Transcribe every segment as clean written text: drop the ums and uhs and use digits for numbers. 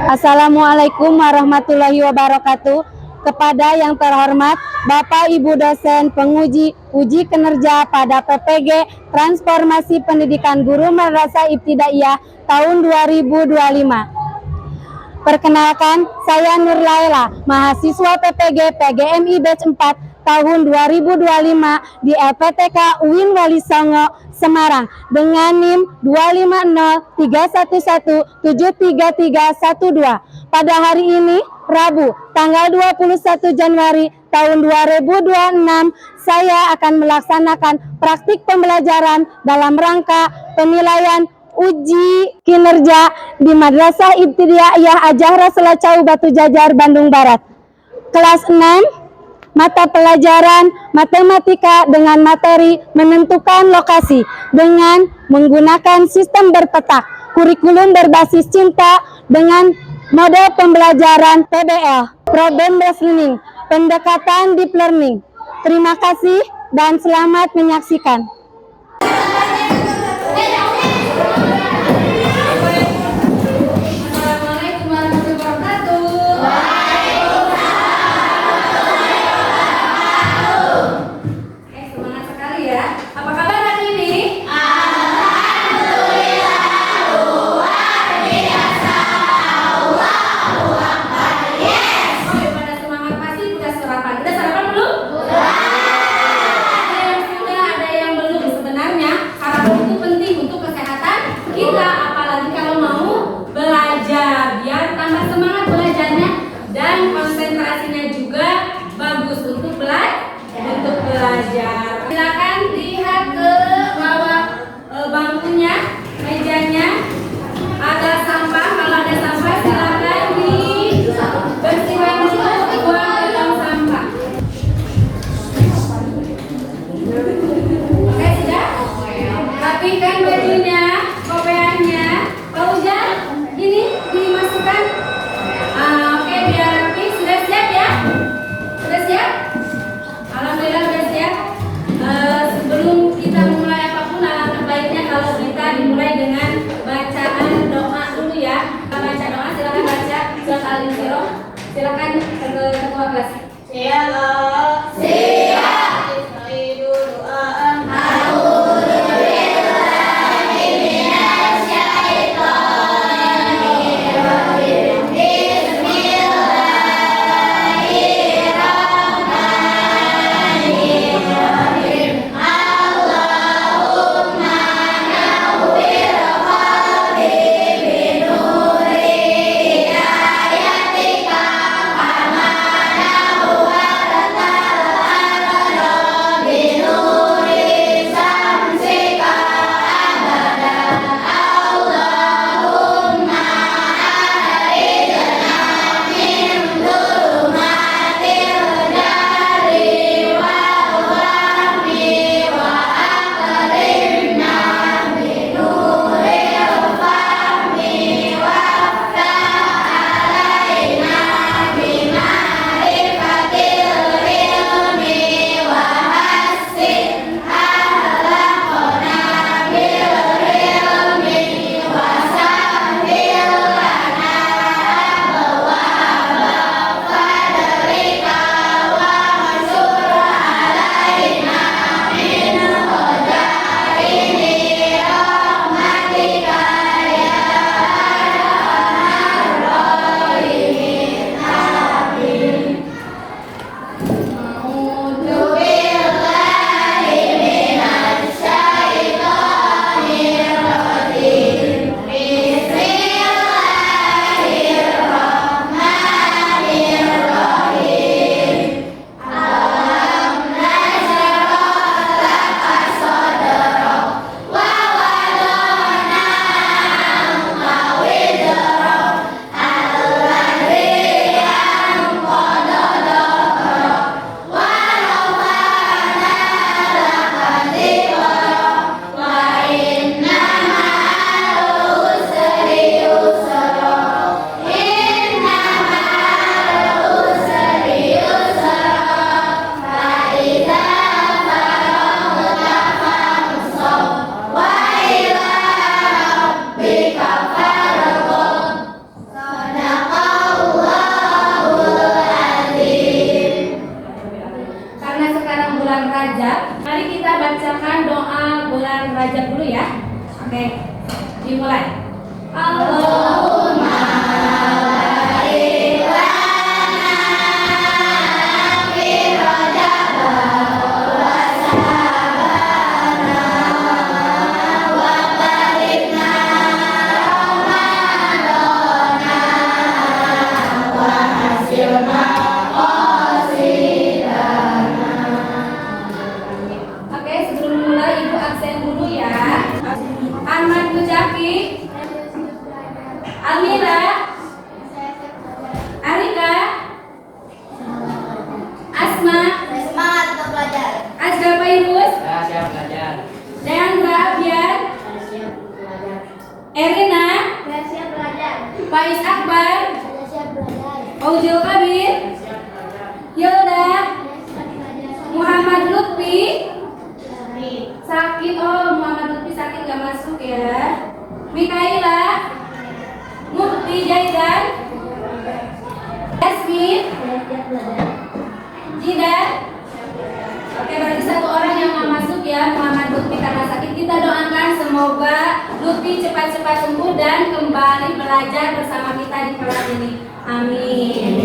Assalamualaikum warahmatullahi wabarakatuh. Kepada yang terhormat Bapak Ibu dosen penguji uji kinerja pada PPG Transformasi Pendidikan Guru Madrasah Ibtidaiyah tahun 2025. Perkenalkan, saya Nur Laila, mahasiswa PPG PGMI Batch 4 tahun 2025 di LPTK UIN Wali Songo, Semarang dengan NIM 25031173312. Pada hari ini, Rabu, tanggal 21 Januari tahun 2026, saya akan melaksanakan praktik pembelajaran dalam rangka penilaian uji kinerja di Madrasah Ibtidaiyah Azahra Selacau Batu Jajar, Bandung Barat. Kelas 6, mata pelajaran matematika dengan materi menentukan lokasi dengan menggunakan sistem berpetak, kurikulum berbasis cinta dengan mode pembelajaran PBL, problem based learning, pendekatan deep learning. Terima kasih dan selamat menyaksikan. Ada yang sudah, ada yang belum. bulan Rajab. Mari kita bacakan doa bulan Rajab dulu ya. Oke, dimulai. Allahumma barik lana fi Rajab wa Sya'ban wa balikna Ramadana wa hasilna qasidana. Oke, sebelum mulai Ibu absen dulu ya. Ahmad Mujaki, Almira, Arika, Asma, Semangat untuk belajar. Azgar Fairuz, Saya siap belajar. Deandra Abian, Saya siap belajar. Erina, Saya siap belajar. Faiz Akbar, Saya siap belajar. Aujul Kabir, Hilda, Saya siap belajar. Muhammad Lutfi, Baik. sakit. Oh, Muhammad Lutfi sakit gak masuk ya. Mikaela, Mufti Jaidan, Yasmin, Saya siap belajar. Jidan. Oke, berarti satu orang yang nggak masuk ya, Muhammad Lutfi karena sakit. Kita doakan semoga Lutfi cepat-cepat sembuh dan kembali belajar bersama kita di kelas ini. Amin.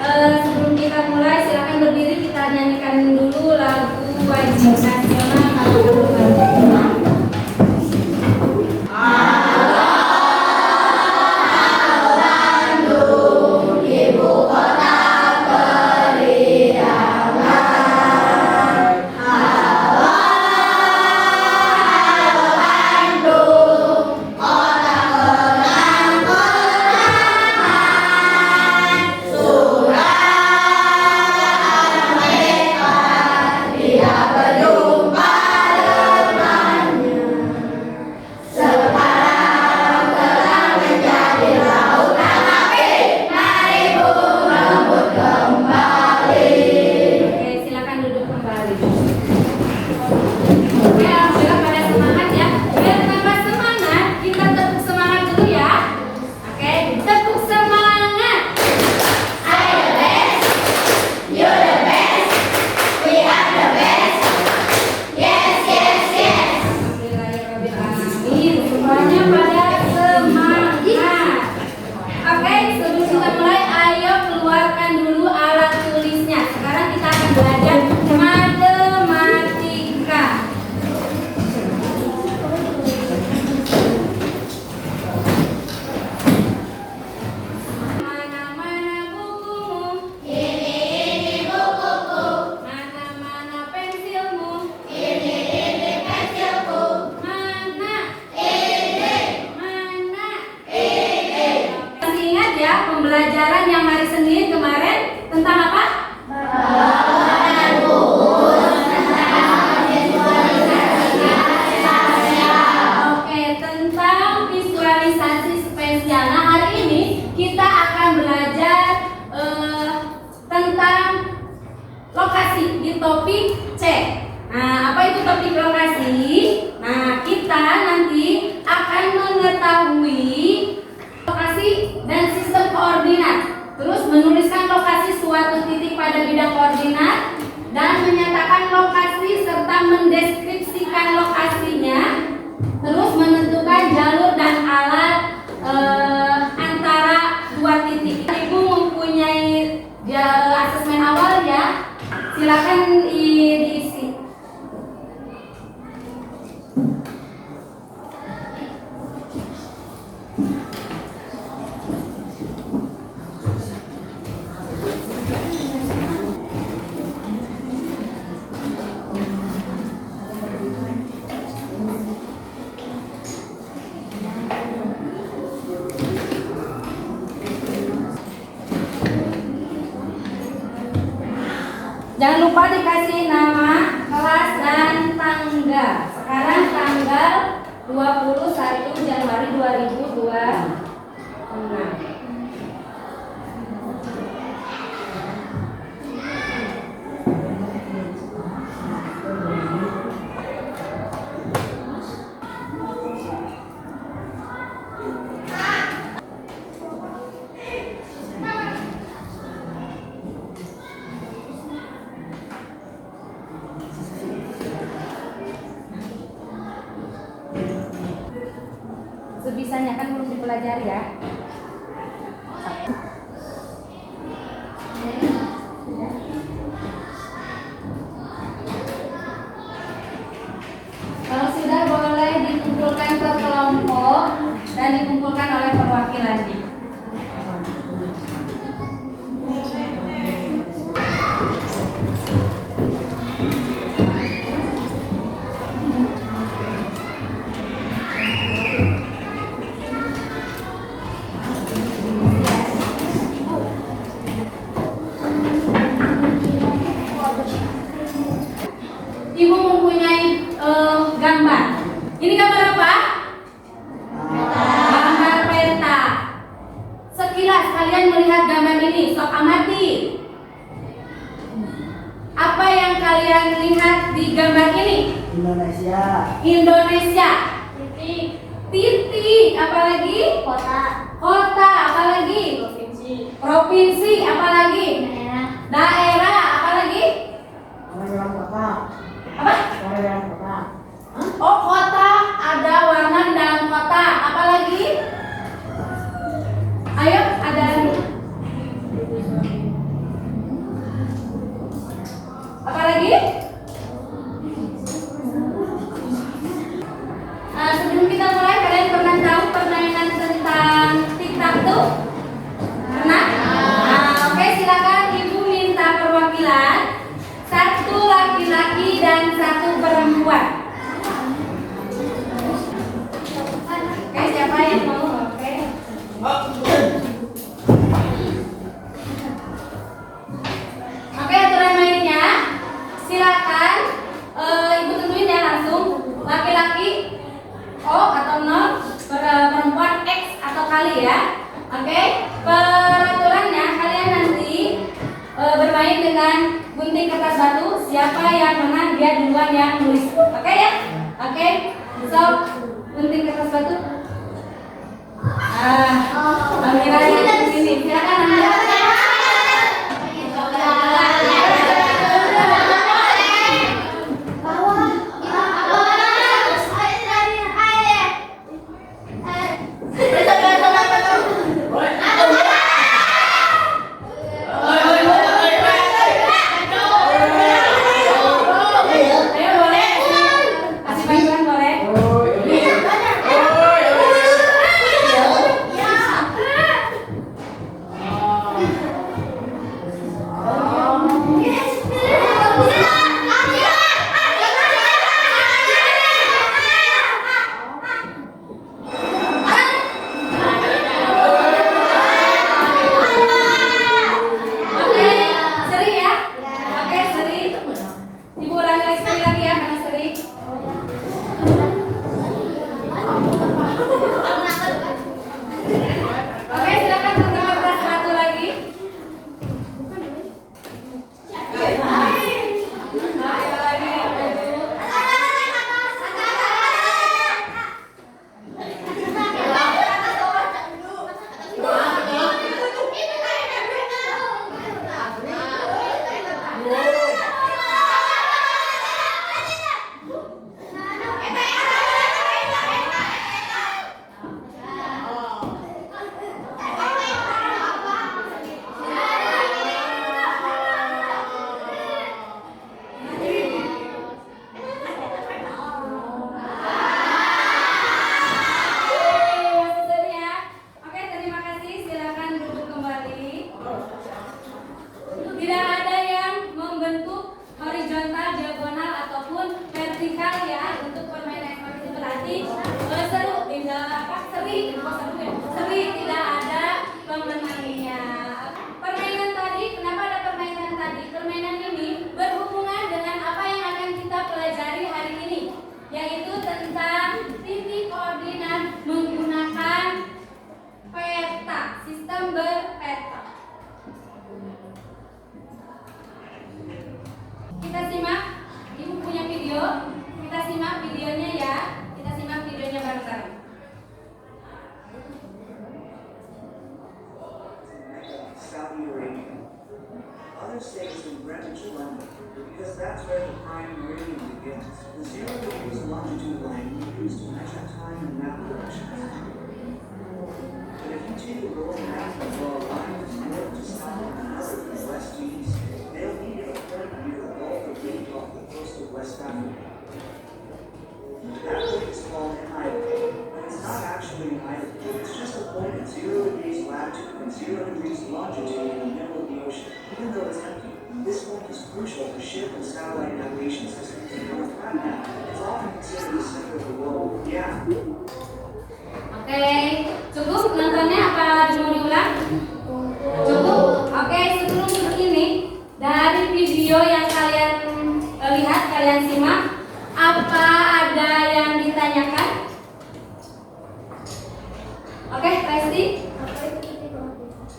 Sebelum kita mulai, silakan berdiri, kita nyanyikan dulu lagu wajib nasional. Oke, silakan duduk kembali. Oke, alhamdulillah pada semangat ya. Biar tambah semangat, kita tepuk semangat dulu ya. Oke, tepuk semangat. I the best, you the best, we are the best. Yes, yes, yes. Alhamdulillahirabbil alamin. Semuanya pada semangat. Oke, sebelum kita mulai, ayo keluarkan dulu alat tulisnya. Sekarang kita akan belajar matematika. Mana-mana bukumu? Ini bukuku. Mana-mana pensilmu? Ini pensilku. Mana? Mana? Masih ingat ya pembelajaran yang hari Senin kemarin tentang apa? Oke, tentang visualisasi spesial. Nah, hari ini kita akan belajar tentang lokasi di topik C. Nah, apa itu topik lokasi? Nah, kita nanti akan mengetahui lokasi dan sistem koordinat. Terus menuliskan lokasi suatu titik pada bidang koordinat dan menyatakan lokasi serta mendeskripsikan lokasinya. Terus menentukan jalur dan alat antara dua titik. Ibu mempunyai asesmen awal ya. Silakan diisi. Jangan lupa dikasih nama, kelas, dan tanggal. Sekarang tanggal 21 Januari 2026. tulisannya kan belum dipelajari ya. Kalau sudah boleh dikumpulkan ke kelompok dan dikumpulkan oleh perwakilannya. Ibu mempunyai gambar. Ini gambar apa? Gambar peta. Sekilas kalian melihat gambar ini, sok amati. Apa yang kalian lihat di gambar ini? Indonesia. Indonesia. Titik. Titik. Apalagi? Kota. Kota. Apalagi? Provinsi. Provinsi. Apalagi? Daerah. Daerah. Apalagi? Warna kota. Apa? Warna kota. Oh, kota. Ada warna di dalam kota. Apalagi? Ayo, ada lagi. Apalagi? Sebelum kita mulai, kalian pernah tahu permainan tentang tic-tac-toe? Pernah? Oke, silakan ibu minta perwakilan. Satu laki-laki dan satu perempuan. Oke, siapa yang mau? Oke. Oke, aturan mainnya. Silakan ibu tentuin ya langsung. Laki-laki O atau 0, perempuan X atau kali ya. Oke, peraturannya kalian nanti bermain dengan gunting kertas batu. Siapa yang menang dia duluan yang nulis. Oke ya? Oke. So, gunting kertas batu. Amira di sini. Silakan Amira. Ayo boleh. Kasih bantuan boleh. Oke, seri ya. Oke, seri. Ibu ulangi lagi sekali lagi ya, karena seri. Oke, silakan gunting kertas batu lagi. Ayo lagi. Seri ya. Oke, terima kasih. Silakan duduk kembali. Tidak ada yang membentuk horizontal, diagonal ataupun vertikal ya untuk permainan seperti itu berarti seru, tidak apa seri, seri tidak ada pemenangnya. Permainan tadi, kenapa ada permainan tadi? Permainan ini berhubungan dengan apa yang akan kita pelajari hari ini, yaitu tentang titik koordinat menggunakan peta, sistem berpeta. Kita simak, ibu punya video, kita simak videonya ya, kita simak videonya bareng-bareng. Saudi Arabia. Others say it's in Greenwich, London, because that's where the prime meridian begins. The zero degrees longitude line used to measure time in that direction. continue rolling outwards while aligned as north to south and another from west to east. They'll meet at a point near the Gulf of Aden off the coast of West Africa. That point is called an island, but it's not actually an island. It's just a point at 0 degrees latitude and 0 degrees longitude in the middle of the ocean. Even though it's empty, this point is crucial for ship and satellite navigation systems. And with that map, it's often considered the center of the world. Yeah. Oke, cukup nontonnya apa mau diulang? Cukup. Oke, sebelum ini dari video yang kalian lihat, kalian simak, apa ada yang ditanyakan? Oke, pasti.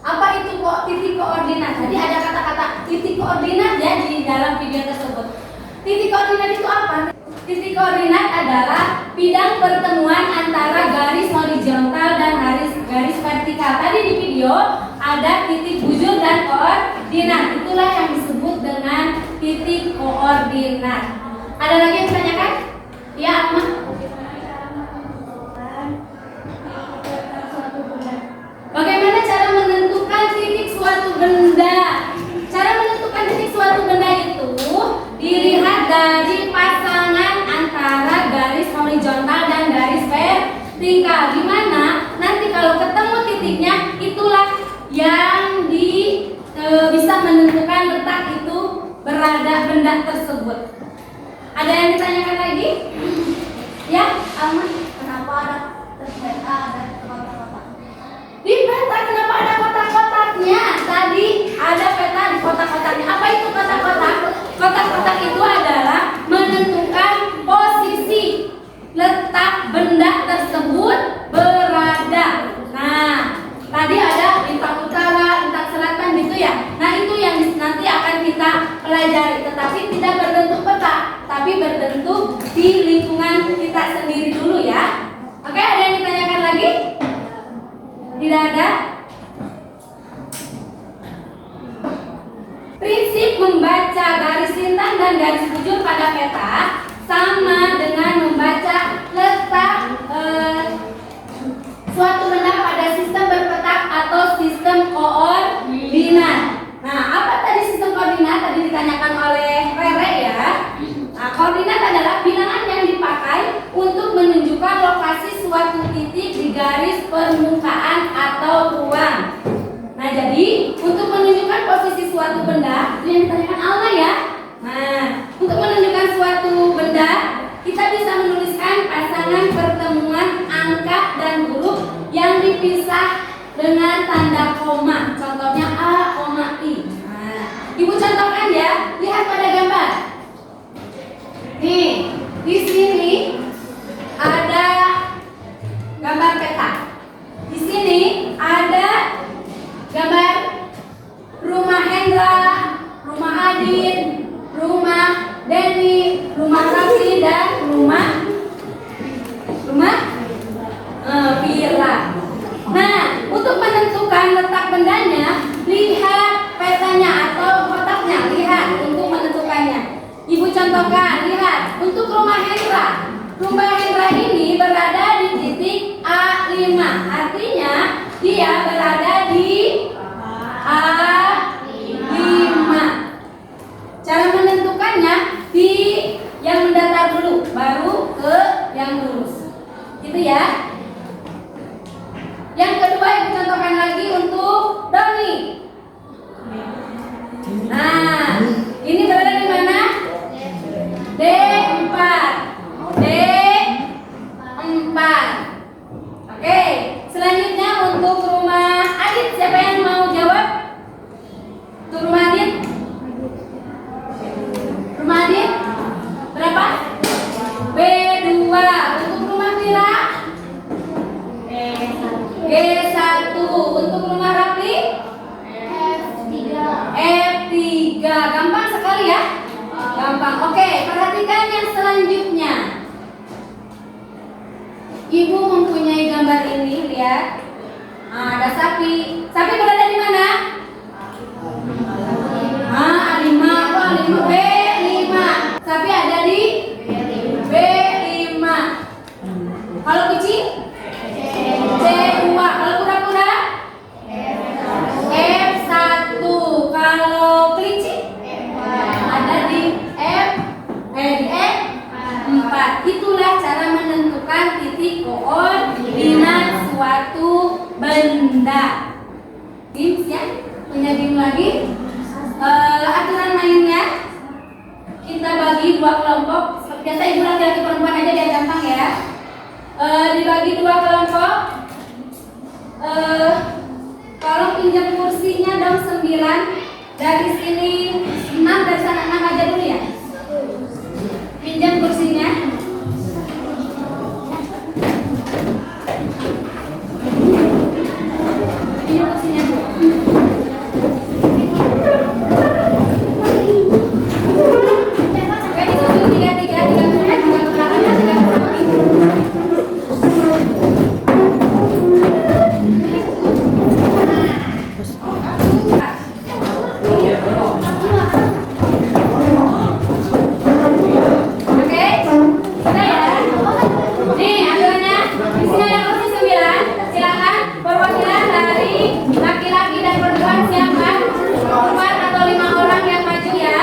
Apa itu kok titik koordinat? Jadi ada kata-kata titik koordinat ya di dalam video tersebut. Titik koordinat itu apa? Titik koordinat adalah bidang pertemuan antara garis horizontal dan garis vertikal. Tadi di video ada titik bujur dan koordinat. Itulah yang disebut dengan titik koordinat. Ada lagi yang ditanyakan? Ya, Alma? Bagaimana cara menentukan titik suatu benda? Cara menentukan titik suatu benda itu dilihat dari pasangan antara garis horizontal dan garis vertikal. Di mana nanti kalau ketemu titiknya, itulah yang bisa menentukan letak itu berada benda tersebut. Ada yang ditanyakan lagi? Ya, Alma? Kenapa ada peta dan kotak-kotak? Di peta kenapa ada kotak-kotaknya? Tadi ada peta di kotak-kotaknya. Apa itu kotak-kotak? Kotak-kotak itu adalah menentukan posisi letak benda tersebut berada. Nah, tadi ada bintang utara, bintang selatan gitu ya. Nah, itu yang nanti akan kita pelajari. Tetapi tidak berbentuk peta, tapi berbentuk di lingkungan kita sendiri dulu ya. Oke, ada yang ditanyakan lagi? Tidak ada? Prinsip membaca garis lintang dan garis bujur pada peta sama dengan membaca letak suatu benda pada sistem berpetak atau sistem koordinat. Nah, apa tadi sistem koordinat? Tadi ditanyakan oleh Rere ya. Nah, koordinat adalah bilangan yang dipakai untuk menunjukkan lokasi suatu titik di garis permukaan atau ruang. Nah, jadi untuk menunjukkan posisi suatu benda, itu yang ditanyakan Alma ya. Nah, untuk menunjukkan suatu benda, kita bisa menuliskan pasangan pertemuan angka dan huruf yang dipisah dengan tanda koma. Contohnya A, I. Nah, Ibu contohkan ya. Lihat pada gambar. Nih, di sini ada gambar peta. Di sini ada gambar rumah Hendra, rumah Adit, rumah Denny, rumah Raffi dan rumah Vira. Nah, untuk menentukan letak bendanya, lihat petanya atau kotaknya. Lihat untuk menentukannya. Ibu contohkan, lihat untuk rumah Hendra. Rumah Hendra ini berada di titik A5. Artinya dia berada di A5. Cara menentukannya di yang mendatar dulu, baru ke yang lurus. Gitu ya. Yang kedua ibu contohkan lagi untuk Doni. Nah, ini berada di mana? D4. D4. Oke, selanjutnya untuk rumah Adit, siapa yang mau jawab? Untuk rumah Adit? Rumah Adit? Berapa? B2. Untuk rumah Vira? G1. Untuk rumah Rafli? F3. Gampang sekali ya? Gampang. Oke, perhatikan yang selanjutnya. Ibu mempunyai gambar ini, lihat. Nah, ada sapi. Sapi berada di mana? A5. A5. B5. Sapi ada di B5. Kalau kucing? C2. Kalau kura-kura? biasa ibu laki-laki perempuan aja biar gampang ya. Dibagi dua kelompok. Tolong pinjam kursinya dong 9. Dari sini 6, dari sana 6 aja dulu ya. Pinjam kursinya. Pinjam kursinya Bu. Oke, ditutup 3 ke belakang, 3 ke samping. Oke, sudah ya. Nih aturannya, di sini ada kursi 9. Silakan perwakilan dari laki-laki dan perempuan siapkan 4 atau 5 orang yang maju ya.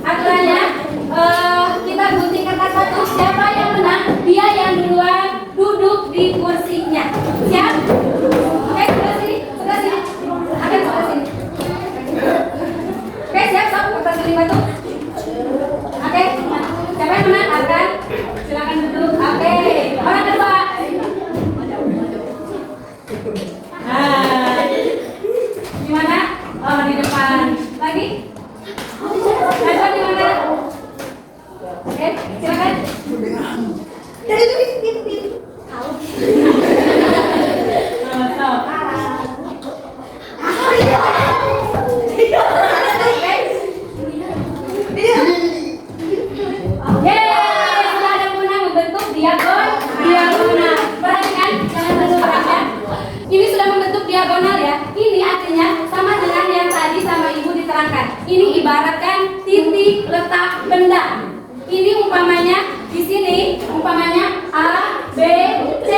Aturannya, kita gunting kertas satu. Siapa yang menang, dia yang duluan duduk di kursinya. Siap? Oke, sebelah sini, sebelah sini. Ada sebelah sini. Oke, siap, sok kertas 5 tuh. Oke, siapa yang menang akan silakan duduk. Oke, orang kedua. Nah, gimana? Oh, di depan. Lagi? Depan di mana? Oke, silakan. Sok. Yeay, sudah ada pemenang membentuk diagonal. Perhatikan, jangan bergerak ya. Ini sudah membentuk diagonal ya. Ini artinya sama dengan yang tadi sama ibu diterangkan. Ini ibaratkan titik letak benda. Ini umpamanya di sini umpamanya A, B, C.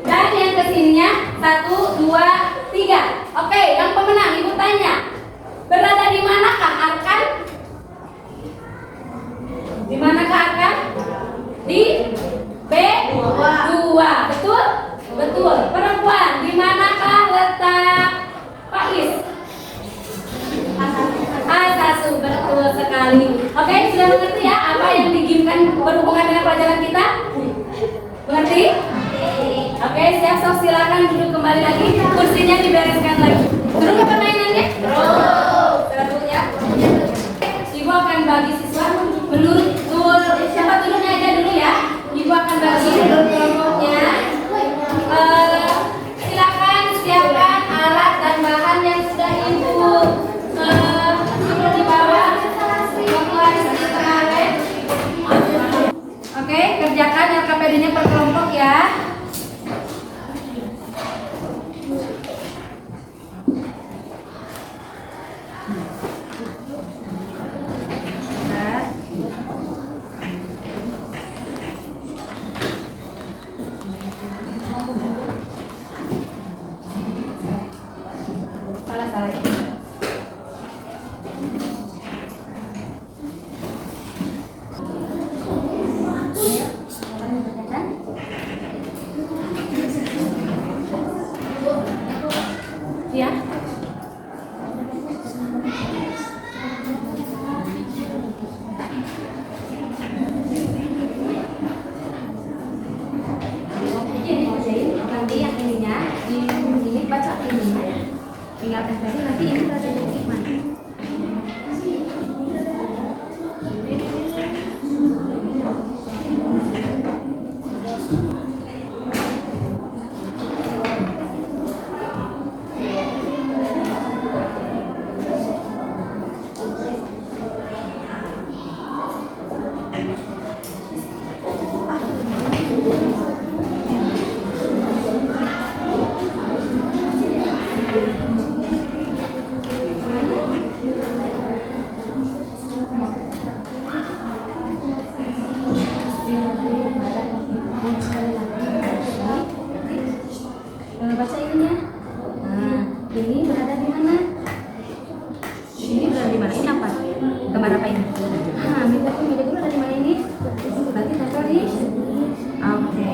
Dan yang kesininya 1, 2, 3. Oke, yang pemenang ibu tanya. Berada di manakah Arkan? Di manakah Arkan? Di B2. Betul? Betul. Perempuan, di manakah letak Faiz? Asasu, betul sekali. Oke, sudah mengerti ya apa yang digimkan berhubungan dengan pelajaran kita? Mengerti? Oke, siap, sok silakan duduk kembali lagi. Kursinya dibereskan lagi. Terus ke permainannya? Terus. Terus ya. Ibu akan bagi siswa menurut siapa duduknya aja dulu ya. Ibu akan bagi kelompoknya. Silakan siapkan alat dan bahan yang sudah ibu suruh di bawah. Oke, kerjakan LKPD-nya per kelompok ya. Salah. Ya. Nanti yang ininya ini baca ininya. Tinggal tempelin nanti ini ada di mana. Baca ininya. Nah, ini berada di mana? Ini berada di mana? Ini apa? Gambar apa ini? Nah, minta dulu ada di mana ini? Berarti tempel di. Oke.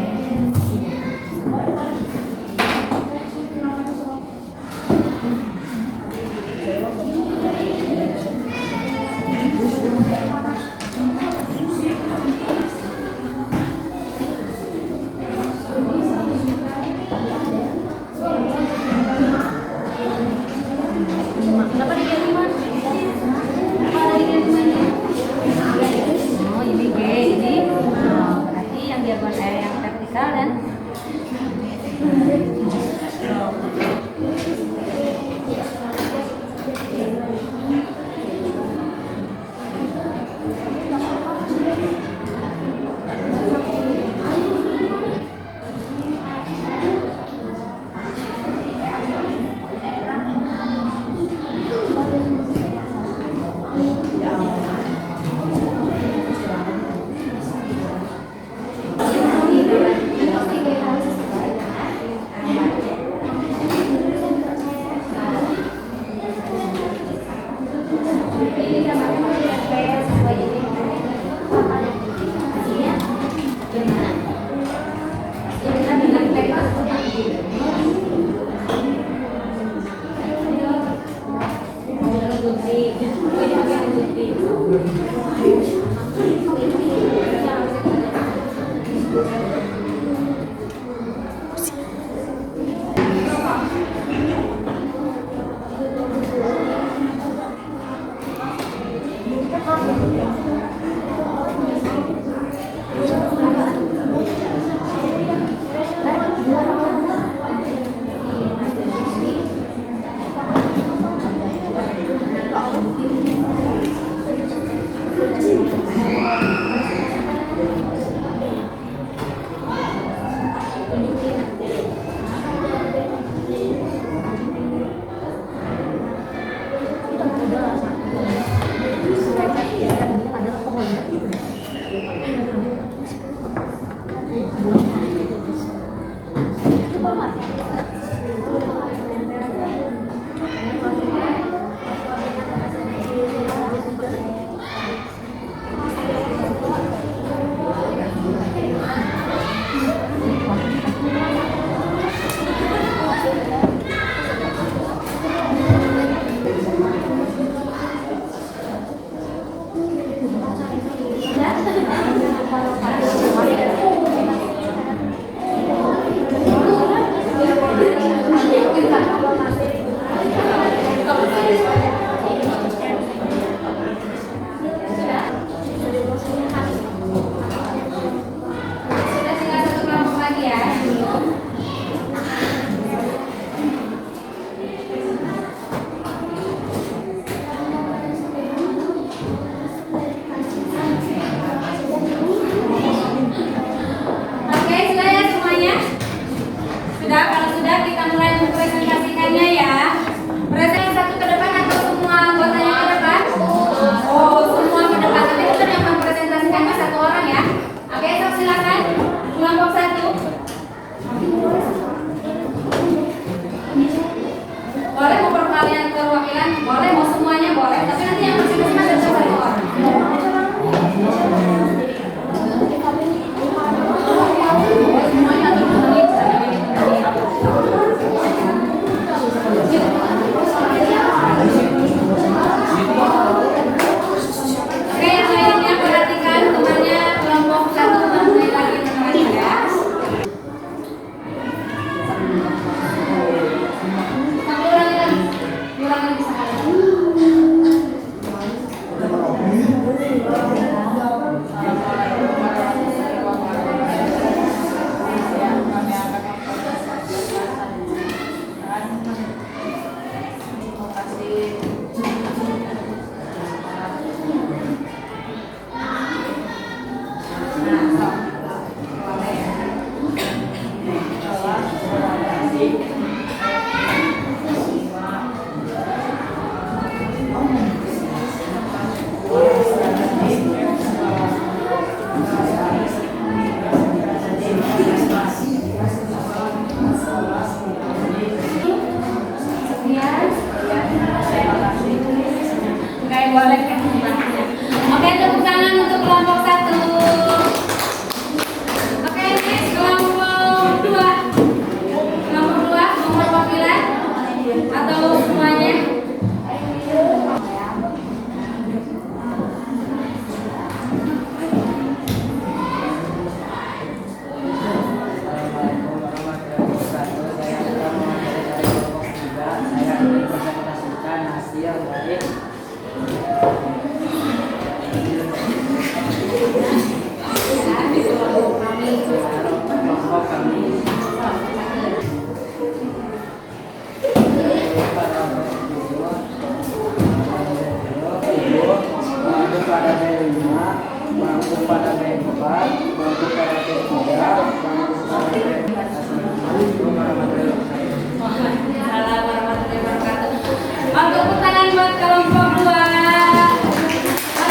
Untuk tangan buat kelompok 2.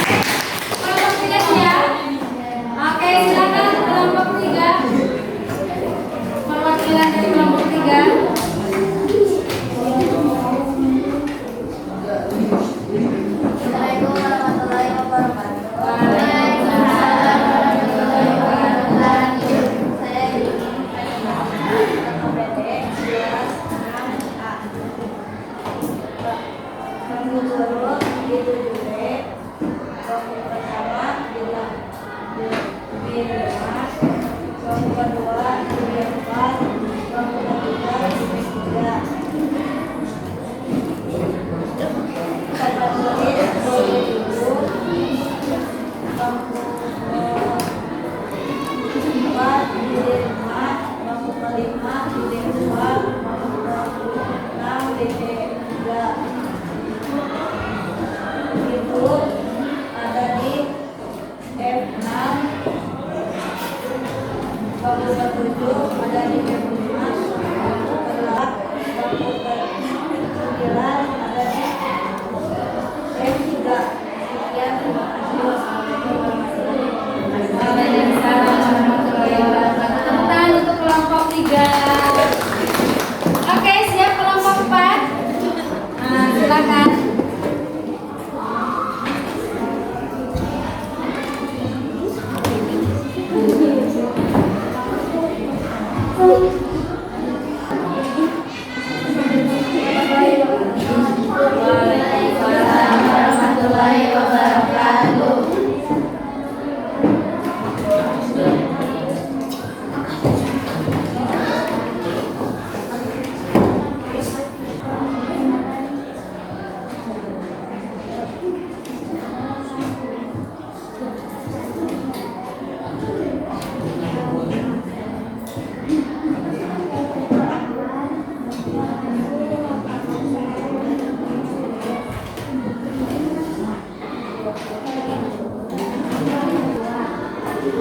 Waalaikumsalam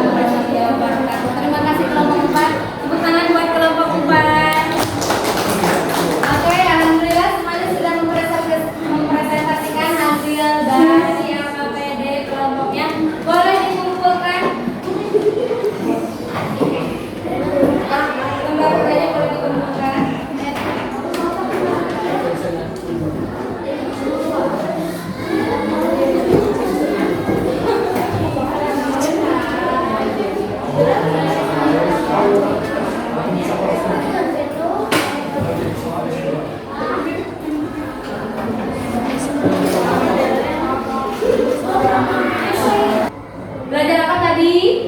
warahmatullahi wabarakatuh. Terima kasih kelompok 4. Tepuk tangan buat kelompok 4. Oke, alhamdulillah semuanya sudah mempresentasikan hasil dari LKPD kelompoknya. Boleh dikumpulkan. Lembar kerjanya boleh dikumpulkan. Belajar apa tadi?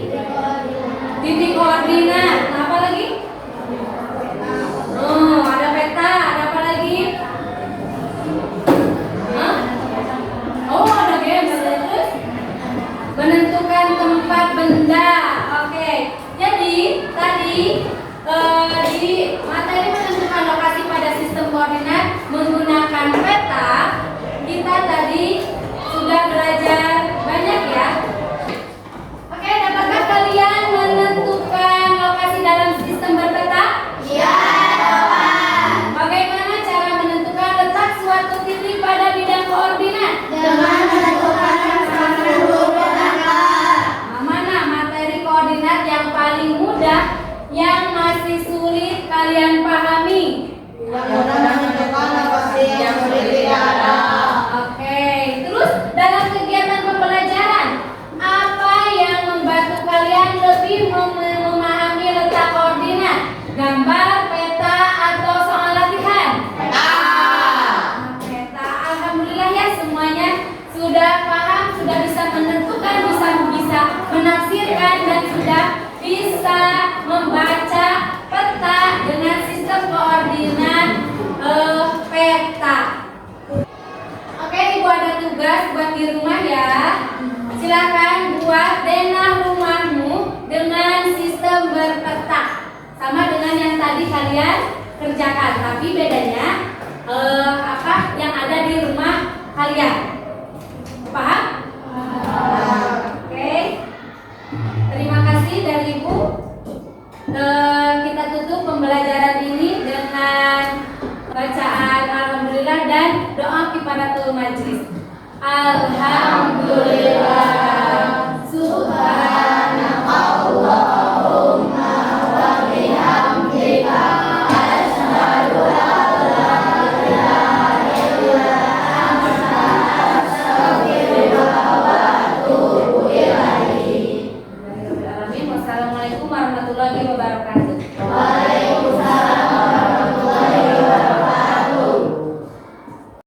Titik koordinat. Nah, apa lagi? Oh, ada peta. Ada apa lagi? Hah? Oh, ada game. Terus menentukan tempat benda. Oke. Jadi tadi di materi menentukan lokasi pada sistem koordinat menggunakan peta, kita tadi sudah belajar banyak ya. Oke, dapatkah kalian menentukan lokasi dalam sistem berpeta? Iya, dapat. Bagaimana cara menentukan letak suatu titik pada bidang koordinat? Dengan menentukan pasangan huruf Mana materi koordinat yang paling mudah, yang masih sulit kalian pahami? menentukan lokasi yang sulit tidak ada. Oke, terus dalam kegiatan pembelajaran, apa yang membantu kalian lebih memahami letak koordinat? Gambar, peta, atau soal latihan? Peta. Alhamdulillah ya, semuanya sudah paham, sudah bisa menentukan, bisa menafsirkan, dan sudah bisa membaca peta dengan sistem koordinat peta. Oke, Ibu ada tugas buat di rumah ya. Silakan buat denah rumahmu dengan sistem berpeta. Sama dengan yang tadi kalian kerjakan, tapi bedanya apa yang ada di rumah kalian. Paham? Oke. Terima kasih dari Ibu. Kita tutup pembelajaran ini dengan bacaan alhamdulillah dan doa kifaratul majlis. Alhamdulillah, subhanakallahumma wa bihamdika, asyhadu an la ilaha illa anta, astaghfiruka wa atubu ilaik. Wassalamualaikum warahmatullahi wabarakatuh.